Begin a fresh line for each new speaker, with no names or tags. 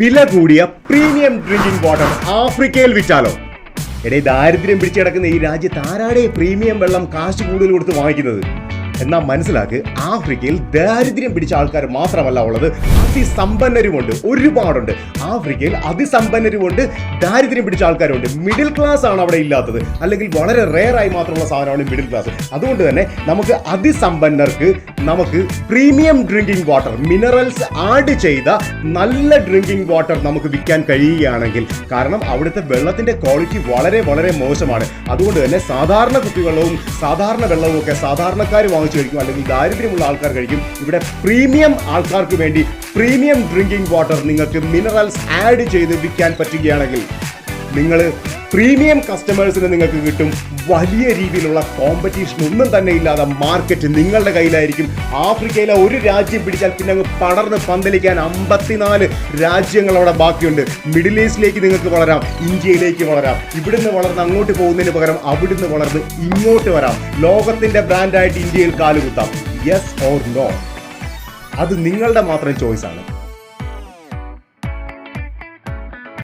വില കൂടിയ premium drinking water ആഫ്രിക്കയിൽ വിറ്റാലോ? ദാരിദ്ര്യം പിടിച്ചു കിടക്കുന്ന ഈ രാജ്യത്ത് ആരാടെ പ്രീമിയം വെള്ളം കാശ് കൂടുതൽ കൊടുത്ത് വാങ്ങിക്കുന്നത്? എന്നാൽ മനസ്സിലാക്ക്, ആഫ്രിക്കയിൽ ദാരിദ്ര്യം പിടിച്ച ആൾക്കാർ മാത്രമല്ല ഉള്ളത്, അതിസമ്പന്നരുമുണ്ട്, ഒരുപാടുണ്ട്. ആഫ്രിക്കയിൽ അതിസമ്പന്നരുമുണ്ട്, ദാരിദ്ര്യം പിടിച്ച ആൾക്കാരുണ്ട്. മിഡിൽ ക്ലാസ് ആണ് അവിടെ ഇല്ലാത്തത്, അല്ലെങ്കിൽ വളരെ റെയറായി മാത്രമുള്ള സാധനമാണ് മിഡിൽ ക്ലാസ്. അതുകൊണ്ട് തന്നെ നമുക്ക് അതിസമ്പന്നർക്ക് നമുക്ക് premium drinking water, minerals add ചെയ്ത നല്ല ഡ്രിങ്കിംഗ് വാട്ടർ നമുക്ക് വിൽക്കാൻ കഴിയുകയാണെങ്കിൽ, കാരണം അവിടുത്തെ വെള്ളത്തിന്റെ ക്വാളിറ്റി വളരെ വളരെ മോശമാണ്. അതുകൊണ്ട് തന്നെ സാധാരണ കുപ്പിവെള്ളവും സാധാരണ വെള്ളവും ഒക്കെ സാധാരണക്കാർ വാങ്ങിച്ചു കഴിക്കും, അല്ലെങ്കിൽ ദാരിദ്ര്യമുള്ള ആൾക്കാർ കഴിക്കും. ഇവിടെ പ്രീമിയം ആൾക്കാർക്ക് വേണ്ടി പ്രീമിയം ഡ്രിങ്കിംഗ് വാട്ടർ നിങ്ങൾക്ക് മിനറൽസ് ആഡ് ചെയ്ത് വിൽക്കാൻ പറ്റുകയാണെങ്കിൽ, നിങ്ങൾ പ്രീമിയം കസ്റ്റമേഴ്സിന് നിങ്ങൾക്ക് കിട്ടും. വലിയ രീതിയിലുള്ള കോമ്പറ്റീഷൻ ഒന്നും തന്നെ ഇല്ലാതെ മാർക്കറ്റ് നിങ്ങളുടെ കയ്യിലായിരിക്കും. ആഫ്രിക്കയിലെ ഒരു രാജ്യം പിടിച്ചാൽ പിന്നെ അങ്ങ് പടർന്ന് പന്തലിക്കാൻ 54 രാജ്യങ്ങൾ അവിടെ ബാക്കിയുണ്ട്. മിഡിൽ ഈസ്റ്റിലേക്ക് നിങ്ങൾക്ക് വളരാം, ഇന്ത്യയിലേക്ക് വളരാം. ഇവിടുന്ന് വളർന്ന് അങ്ങോട്ട് പോകുന്നതിന് പകരം അവിടുന്ന് വളർന്ന് ഇങ്ങോട്ട് വരാം. ലോകത്തിന്റെ ബ്രാൻഡായിട്ട് ഇന്ത്യയിൽ കാലുകുത്താം. Yes or no? അത് നിങ്ങളുടെ മാത്രം ചോയ്സാണ്.